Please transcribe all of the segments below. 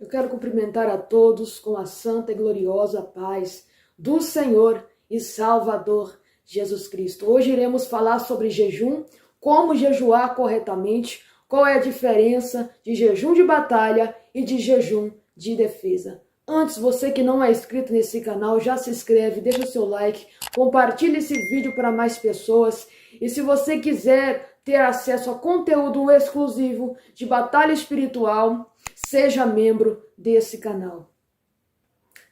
Eu quero cumprimentar a todos com a santa e gloriosa paz do Senhor e Salvador Jesus Cristo. Hoje iremos falar sobre jejum, como jejuar corretamente, qual é a diferença de jejum de batalha e de jejum de defesa. Antes, você que não é inscrito nesse canal, já se inscreve, deixa o seu like, compartilhe esse vídeo para mais pessoas. E se você quiser ter acesso a conteúdo exclusivo de batalha espiritual, seja membro desse canal.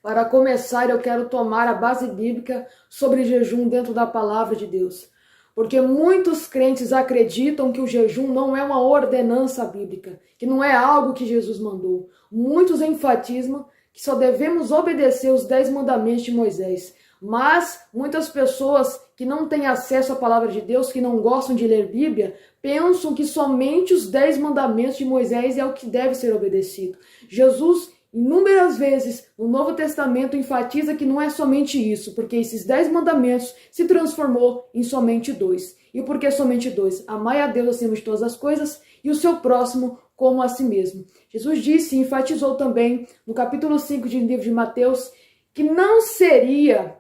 Para começar, eu quero tomar a base bíblica sobre jejum dentro da palavra de Deus. Porque muitos crentes acreditam que o jejum não é uma ordenança bíblica, que não é algo que Jesus mandou. Muitos enfatizam que só devemos obedecer os 10 mandamentos de Moisés. Mas muitas pessoas que não têm acesso à palavra de Deus, que não gostam de ler Bíblia, pensam que somente os 10 mandamentos de Moisés é o que deve ser obedecido. Jesus, inúmeras vezes, no Novo Testamento, enfatiza que não é somente isso, porque esses 10 mandamentos se transformou em somente 2. E por que somente 2? Amai a Deus acima de todas as coisas e o seu próximo como a si mesmo. Jesus disse e enfatizou também, no capítulo 5 do livro de Mateus, que não seria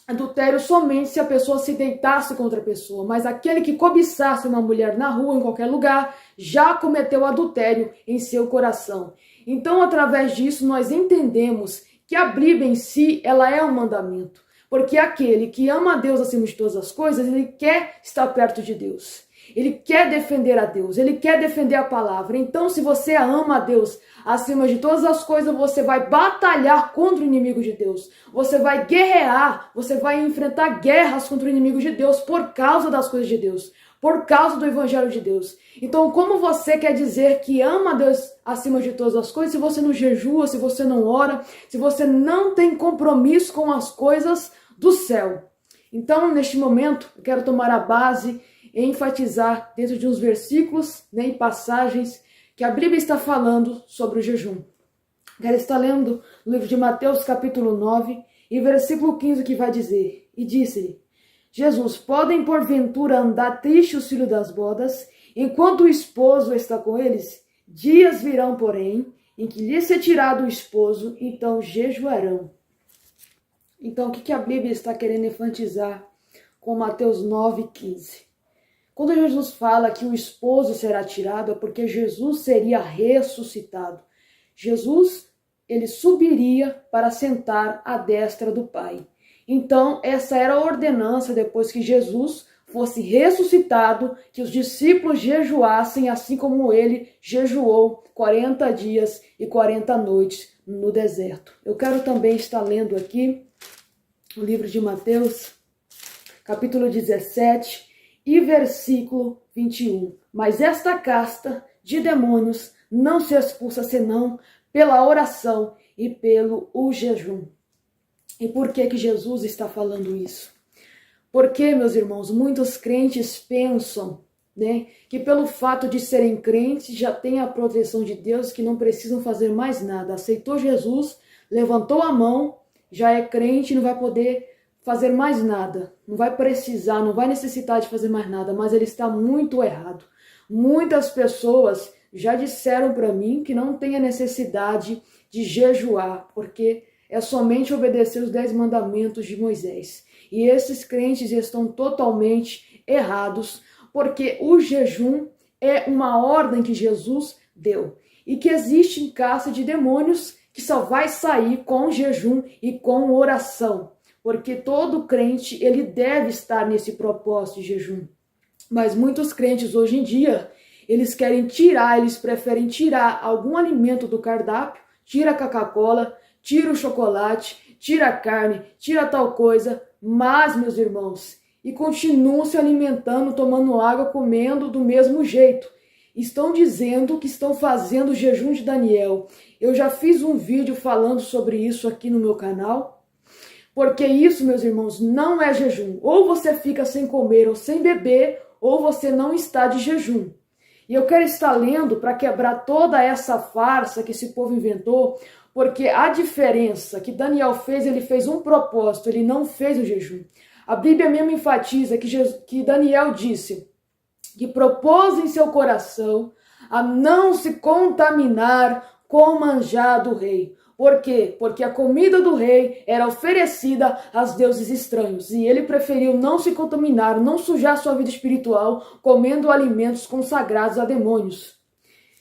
adultério somente se a pessoa se deitasse com outra pessoa, mas aquele que cobiçasse uma mulher na rua, em qualquer lugar, já cometeu adultério em seu coração. Então, através disso, nós entendemos que a Bíblia em si, ela é um mandamento. Porque aquele que ama a Deus acima de todas as coisas, ele quer estar perto de Deus. Ele quer defender a Deus, ele quer defender a palavra. Então, se você ama a Deus acima de todas as coisas, você vai batalhar contra o inimigo de Deus. Você vai guerrear, você vai enfrentar guerras contra o inimigo de Deus por causa das coisas de Deus, por causa do evangelho de Deus. Então, como você quer dizer que ama a Deus acima de todas as coisas, se você não jejua, se você não ora, se você não tem compromisso com as coisas do céu? Então, neste momento, eu quero tomar a base e enfatizar dentro de uns versículos, e passagens que a Bíblia está falando sobre o jejum. Quero estar lendo o livro de Mateus, capítulo 9, e versículo 15, que vai dizer: E disse-lhe Jesus: podem porventura andar tristes os filhos das bodas, enquanto o esposo está com eles? Dias virão, porém, em que lhes ser tirado o esposo, então jejuarão. Então, o que a Bíblia está querendo enfatizar com Mateus 9, 15? Quando Jesus fala que o esposo será tirado, é porque Jesus seria ressuscitado. Jesus, ele subiria para sentar à destra do Pai. Então, essa era a ordenança depois que Jesus fosse ressuscitado, que os discípulos jejuassem, assim como ele jejuou 40 dias e 40 noites no deserto. Eu quero também estar lendo aqui o livro de Mateus, capítulo 17, e versículo 21. Mas esta casta de demônios não se expulsa senão pela oração e pelo jejum. E por que Jesus está falando isso? Porque, meus irmãos, muitos crentes pensam, que pelo fato de serem crentes já têm a proteção de Deus, que não precisam fazer mais nada. Aceitou Jesus, levantou a mão, já é crente, não vai poder fazer mais nada, não vai precisar, não vai necessitar de fazer mais nada, mas ele está muito errado. Muitas pessoas já disseram para mim que não tem a necessidade de jejuar, porque é somente obedecer os 10 mandamentos de Moisés. E esses crentes estão totalmente errados, porque o jejum é uma ordem que Jesus deu, e que existe casta de demônios que só vai sair com jejum e com oração. Porque todo crente, ele deve estar nesse propósito de jejum. Mas muitos crentes hoje em dia, eles preferem tirar algum alimento do cardápio, tira a Coca-Cola, tira o chocolate, tira a carne, tira tal coisa, mas, meus irmãos, e continuam se alimentando, tomando água, comendo do mesmo jeito. Estão dizendo que estão fazendo o jejum de Daniel. Eu já fiz um vídeo falando sobre isso aqui no meu canal. Porque isso, meus irmãos, não é jejum. Ou você fica sem comer ou sem beber, ou você não está de jejum. E eu quero estar lendo para quebrar toda essa farsa que esse povo inventou, porque a diferença que Daniel fez, ele fez um propósito, ele não fez o jejum. A Bíblia mesmo enfatiza que Daniel disse que propôs em seu coração a não se contaminar com o manjar do rei. Por quê? Porque a comida do rei era oferecida aos deuses estranhos e ele preferiu não se contaminar, não sujar sua vida espiritual comendo alimentos consagrados a demônios.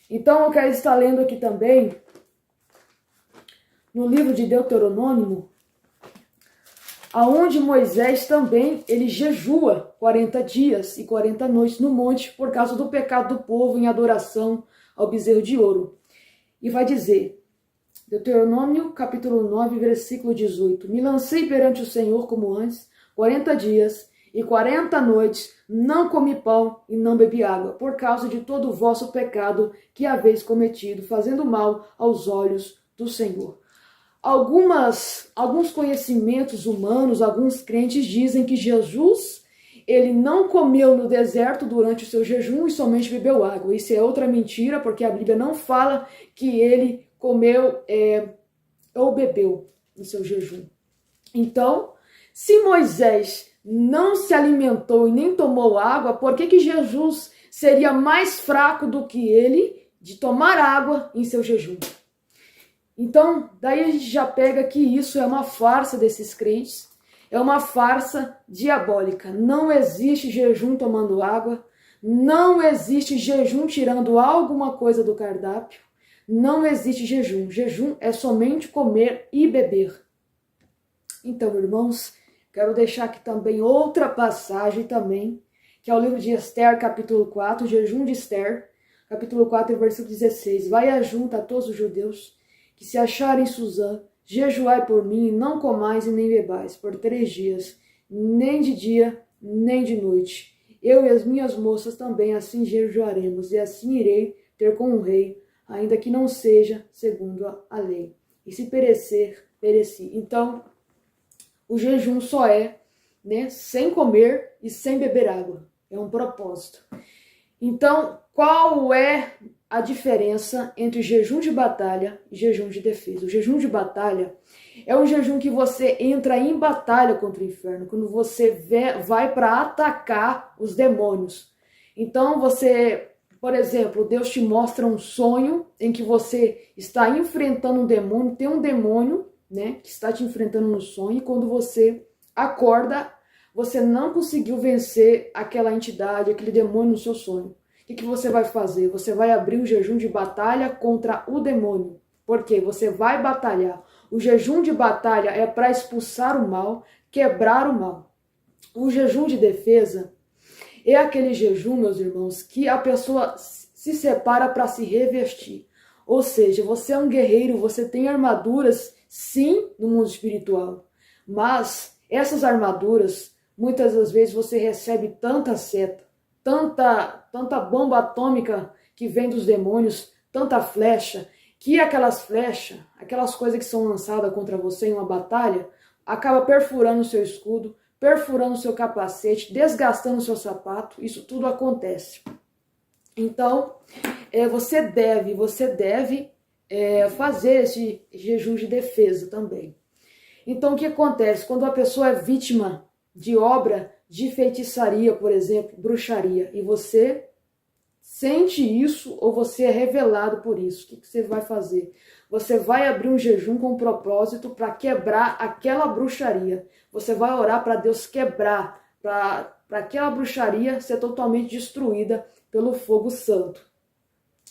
Então eu quero estar lendo aqui também no livro de Deuteronômio, aonde Moisés também ele jejua 40 dias e 40 noites no monte por causa do pecado do povo em adoração ao bezerro de ouro. E vai dizer, Deuteronômio, capítulo 9, versículo 18. Me lancei perante o Senhor como antes, 40 dias e 40 noites, não comi pão e não bebi água, por causa de todo o vosso pecado que haveis cometido, fazendo mal aos olhos do Senhor. Alguns conhecimentos humanos, alguns crentes dizem que Jesus, ele não comeu no deserto durante o seu jejum e somente bebeu água. Isso é outra mentira, porque a Bíblia não fala que ele comeu ou bebeu no seu jejum. Então, se Moisés não se alimentou e nem tomou água, por que Jesus seria mais fraco do que ele de tomar água em seu jejum? Então, daí a gente já pega que isso é uma farsa desses crentes, é uma farsa diabólica. Não existe jejum tomando água, não existe jejum tirando alguma coisa do cardápio. Não existe jejum. Jejum é somente comer e beber. Então, irmãos, quero deixar aqui também outra passagem também, que é o livro de Esther, capítulo 4, jejum de Esther, capítulo 4, versículo 16. Vai ajunta a todos os judeus que se acharem em Suzã, jejuai por mim, não comais e nem bebais, por 3 dias, nem de dia, nem de noite. Eu e as minhas moças também assim jejuaremos, e assim irei ter com o rei, ainda que não seja segundo a lei. E se perecer, pereci. Então, o jejum só é, sem comer e sem beber água. É um propósito. Então, qual é a diferença entre jejum de batalha e jejum de defesa? O jejum de batalha é um jejum que você entra em batalha contra o inferno, quando você vai para atacar os demônios. Então, por exemplo, Deus te mostra um sonho em que você está enfrentando um demônio, tem um demônio, que está te enfrentando no sonho, e quando você acorda, você não conseguiu vencer aquela entidade, aquele demônio no seu sonho. O que você vai fazer? Você vai abrir um jejum de batalha contra o demônio. Por quê? Você vai batalhar. O jejum de batalha é para expulsar o mal, quebrar o mal. O jejum de defesa é aquele jejum, meus irmãos, que a pessoa se separa para se revestir. Ou seja, você é um guerreiro, você tem armaduras, sim, no mundo espiritual. Mas essas armaduras, muitas das vezes você recebe tanta seta, tanta bomba atômica que vem dos demônios, tanta flecha, que aquelas flechas, aquelas coisas que são lançadas contra você em uma batalha, acaba perfurando o seu escudo, perfurando o seu capacete, desgastando o seu sapato. Isso tudo acontece. Então, você deve fazer esse jejum de defesa também. Então, o que acontece? Quando a pessoa é vítima de obra de feitiçaria, por exemplo, bruxaria, e você sente isso ou você é revelado por isso, o que você vai fazer? Você vai abrir um jejum com um propósito para quebrar aquela bruxaria. Você vai orar para Deus quebrar, para aquela bruxaria ser totalmente destruída pelo fogo santo.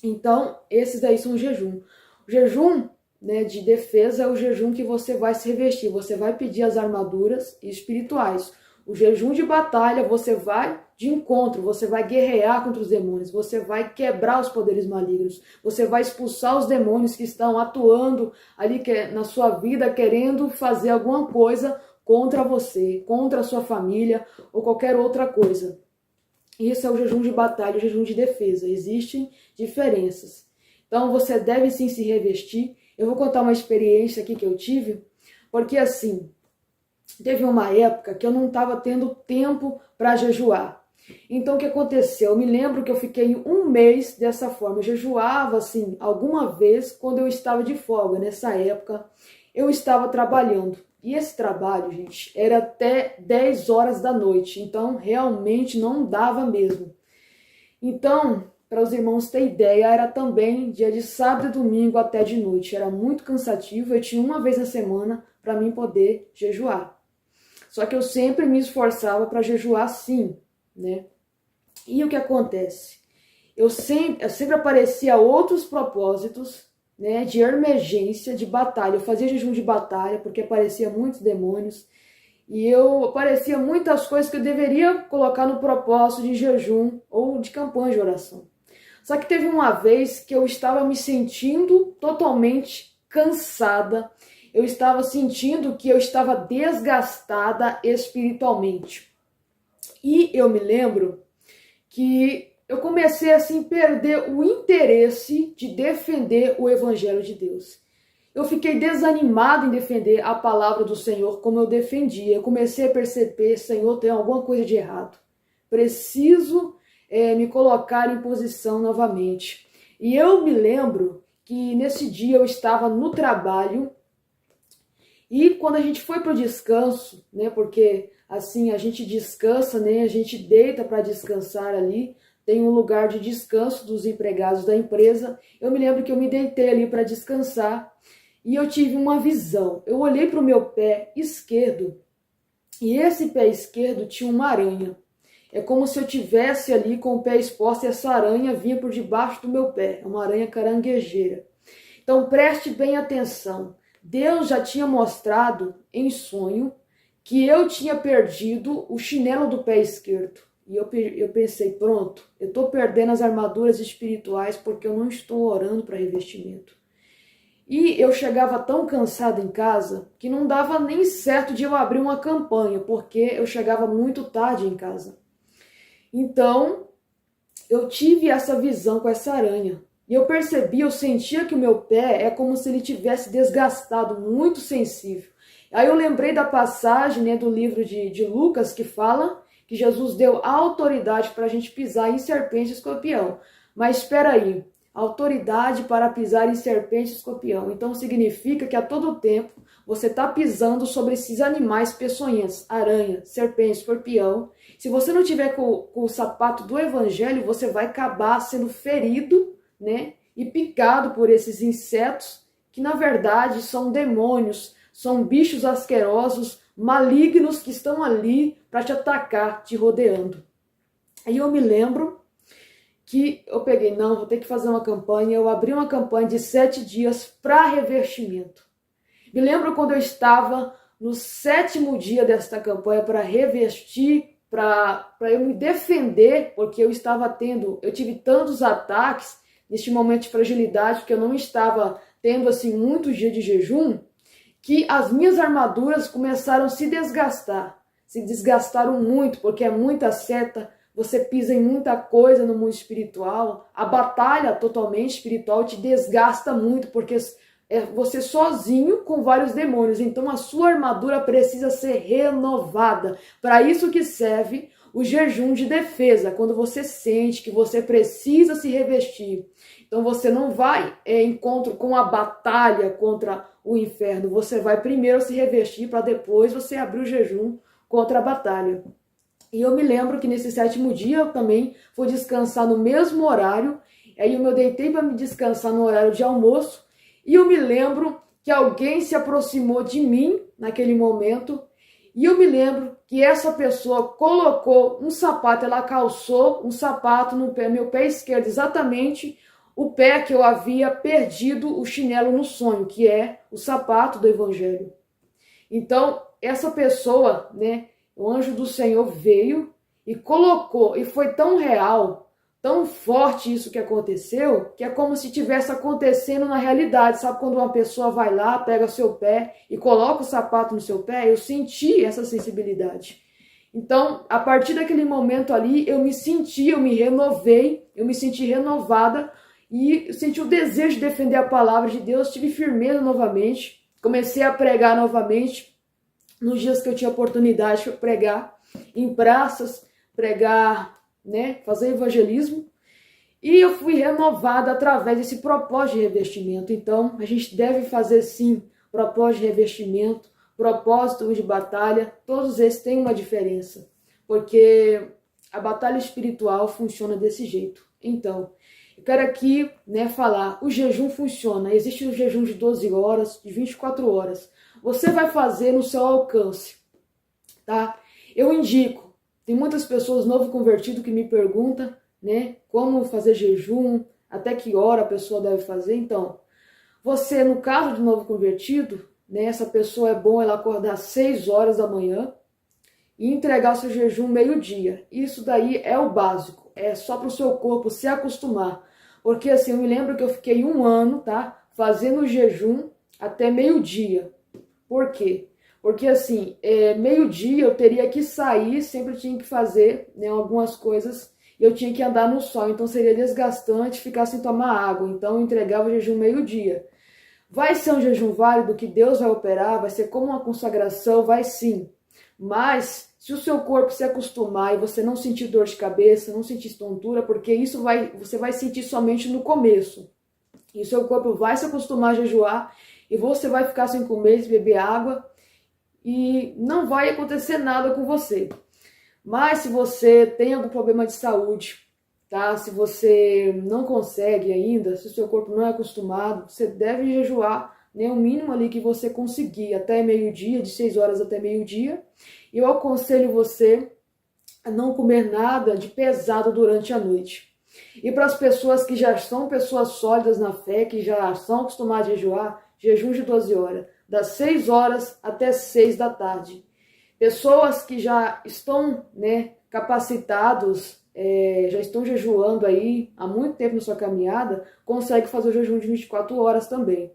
Então, esses daí são o jejum. O jejum de defesa é o jejum que você vai se revestir, você vai pedir as armaduras espirituais. O jejum de batalha, você vai de encontro, você vai guerrear contra os demônios, você vai quebrar os poderes malignos, você vai expulsar os demônios que estão atuando ali na sua vida, querendo fazer alguma coisa contra você, contra a sua família ou qualquer outra coisa. Isso é o jejum de batalha, o jejum de defesa. Existem diferenças. Então você deve sim se revestir. Eu vou contar uma experiência aqui que eu tive, porque assim, teve uma época que eu não estava tendo tempo para jejuar. Então o que aconteceu? Eu me lembro que eu fiquei 1 mês dessa forma. Eu jejuava assim alguma vez quando eu estava de folga. Nessa época eu estava trabalhando. E esse trabalho, gente, era até 10 horas da noite. Então realmente não dava mesmo. Então, para os irmãos terem ideia, era também dia de sábado e domingo até de noite. Era muito cansativo, eu tinha uma vez na semana para mim poder jejuar. Só que eu sempre me esforçava para jejuar sim, né? E o que acontece? Eu sempre aparecia outros propósitos, né, de emergência, de batalha. Eu fazia jejum de batalha porque aparecia muitos demônios. E eu aparecia muitas coisas que eu deveria colocar no propósito de jejum ou de campanha de oração. Só que teve uma vez que eu estava me sentindo totalmente cansada. Eu estava sentindo que eu estava desgastada espiritualmente. E eu me lembro que eu comecei assim a perder o interesse de defender o Evangelho de Deus. Eu fiquei desanimado em defender a palavra do Senhor como eu defendia. Eu comecei a perceber, Senhor, tem alguma coisa de errado. Preciso me colocar em posição novamente. E eu me lembro que nesse dia eu estava no trabalho e quando a gente foi para o descanso, né, porque assim a gente descansa, né, a gente deita para descansar ali, tem um lugar de descanso dos empregados da empresa. Eu me lembro que eu me deitei ali para descansar e eu tive uma visão. Eu olhei para o meu pé esquerdo e esse pé esquerdo tinha uma aranha. É como se eu tivesse ali com o pé exposto e essa aranha vinha por debaixo do meu pé. É uma aranha caranguejeira. Então preste bem atenção. Deus já tinha mostrado em sonho que eu tinha perdido o chinelo do pé esquerdo. E eu pensei, pronto, eu estou perdendo as armaduras espirituais porque eu não estou orando para revestimento. E eu chegava tão cansada em casa que não dava nem certo de eu abrir uma campanha, porque eu chegava muito tarde em casa. Então, eu tive essa visão com essa aranha. E eu percebi, eu sentia que o meu pé é como se ele tivesse desgastado, muito sensível. Aí eu lembrei da passagem, né, do livro de Lucas que fala que Jesus deu autoridade para a gente pisar em serpente e escorpião. Mas espera aí, autoridade para pisar em serpente e escorpião. Então significa que a todo tempo você está pisando sobre esses animais peçonhentos, aranha, serpente, escorpião. Se você não tiver com o sapato do evangelho, você vai acabar sendo ferido, né, e picado por esses insetos que na verdade são demônios, são bichos asquerosos, malignos que estão ali para te atacar, te rodeando. Aí eu me lembro que eu peguei, não, vou ter que fazer uma campanha. Eu abri uma campanha de 7 dias para revestimento. Me lembro quando eu estava no 7º dia desta campanha para revestir, para eu me defender, porque eu tive tantos ataques neste momento de fragilidade, que eu não estava tendo assim muitos dias de jejum, que as minhas armaduras começaram a se desgastaram muito, porque é muita seta, você pisa em muita coisa no mundo espiritual, a batalha totalmente espiritual te desgasta muito, porque é você sozinho com vários demônios, então a sua armadura precisa ser renovada. Para isso que serve o jejum de defesa, quando você sente que você precisa se revestir. Então você não vai encontro com a batalha contra o inferno, você vai primeiro se revestir para depois você abrir o jejum contra a batalha. E eu me lembro que nesse 7º dia eu também fui descansar no mesmo horário, aí eu me deitei para me descansar no horário de almoço, e eu me lembro que alguém se aproximou de mim naquele momento, e eu me lembro que essa pessoa colocou um sapato, ela calçou um sapato no meu pé esquerdo, exatamente o pé que eu havia perdido o chinelo no sonho, que é o sapato do evangelho. Então, essa pessoa, né, o anjo do Senhor veio e colocou, e foi tão real, tão forte isso que aconteceu, que é como se estivesse acontecendo na realidade. Sabe quando uma pessoa vai lá, pega seu pé e coloca o sapato no seu pé? Eu senti essa sensibilidade. Então, a partir daquele momento ali, eu me renovei, eu me senti renovada e eu senti o desejo de defender a palavra de Deus, tive firmeza novamente, comecei a pregar novamente, nos dias que eu tinha oportunidade de pregar em praças, pregar, né, fazer evangelismo, e eu fui renovada através desse propósito de revestimento. Então, a gente deve fazer sim propósito de revestimento, propósito de batalha, todos esses têm uma diferença, porque a batalha espiritual funciona desse jeito. Então, Eu quero aqui, né, falar, o jejum funciona. Existe o jejum de 12 horas, de 24 horas. Você vai fazer no seu alcance, tá? Eu indico, tem muitas pessoas novo convertido que me perguntam, né, como fazer jejum, até que hora a pessoa deve fazer. Então, você, no caso de novo convertido, né, essa pessoa é bom ela acordar às 6 horas da manhã e entregar o seu jejum meio-dia. Isso daí é o básico, é só para o seu corpo se acostumar. Porque assim, eu me lembro que eu fiquei 1 ano, tá, fazendo jejum até meio-dia. Por quê? Porque assim, meio-dia eu teria que sair, sempre tinha que fazer, né, algumas coisas, e eu tinha que andar no sol, então seria desgastante ficar sem tomar água. Então eu entregava o jejum meio-dia. Vai ser um jejum válido que Deus vai operar, vai ser como uma consagração, vai sim. Mas se o seu corpo se acostumar e você não sentir dor de cabeça, não sentir tontura, porque você vai sentir somente no começo. E o seu corpo vai se acostumar a jejuar e você vai ficar sem comer, sem beber água e não vai acontecer nada com você. Mas se você tem algum problema de saúde, tá? Se você não consegue ainda, se o seu corpo não é acostumado, você deve jejuar, né, o mínimo ali que você conseguir, até meio-dia, de 6 horas até meio-dia. Eu aconselho você a não comer nada de pesado durante a noite. E para as pessoas que já são pessoas sólidas na fé, que já são acostumadas a jejuar, jejum de 12 horas, das 6 horas até 6 da tarde. Pessoas que já estão, né, capacitados, já estão jejuando aí há muito tempo na sua caminhada, conseguem fazer o jejum de 24 horas também.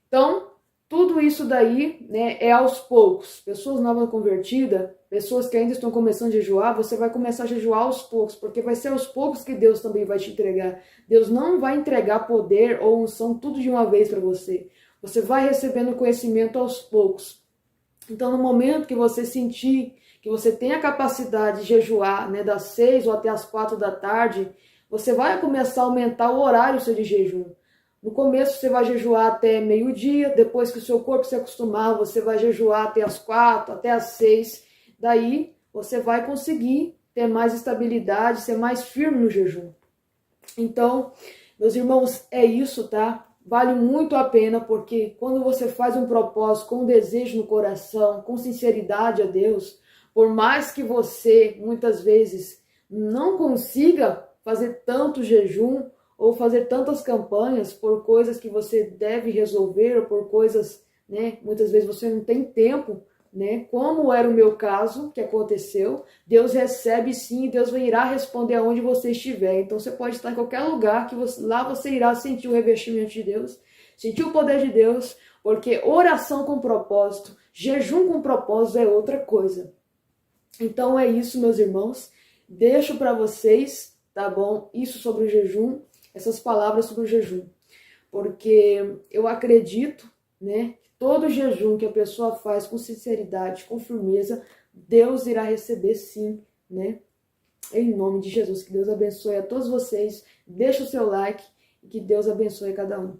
Então, tudo isso daí, né, é aos poucos. Pessoas novas convertidas, pessoas que ainda estão começando a jejuar, você vai começar a jejuar aos poucos, porque vai ser aos poucos que Deus também vai te entregar. Deus não vai entregar poder ou unção tudo de uma vez para você. Você vai recebendo conhecimento aos poucos. Então, no momento que você sentir que você tem a capacidade de jejuar, né, das 6 ou até as 4 da tarde, você vai começar a aumentar o horário seu de jejum. No começo você vai jejuar até meio-dia, depois que o seu corpo se acostumar, você vai jejuar até as 4, até as 6. Daí você vai conseguir ter mais estabilidade, ser mais firme no jejum. Então, meus irmãos, é isso, tá? Vale muito a pena, porque quando você faz um propósito com um desejo no coração, com sinceridade a Deus, por mais que você, muitas vezes, não consiga fazer tanto jejum ou fazer tantas campanhas por coisas que você deve resolver, ou por coisas, né, muitas vezes você não tem tempo, né, como era o meu caso, que aconteceu, Deus recebe sim, Deus irá responder aonde você estiver. Então você pode estar em qualquer lugar, que lá você irá sentir o revestimento de Deus, sentir o poder de Deus, porque oração com propósito, jejum com propósito é outra coisa. Então é isso, meus irmãos, deixo para vocês, tá bom, isso sobre o jejum, essas palavras sobre o jejum, porque eu acredito, né, todo jejum que a pessoa faz com sinceridade, com firmeza, Deus irá receber sim, né? Em nome de Jesus, que Deus abençoe a todos vocês. Deixa o seu like e que Deus abençoe cada um.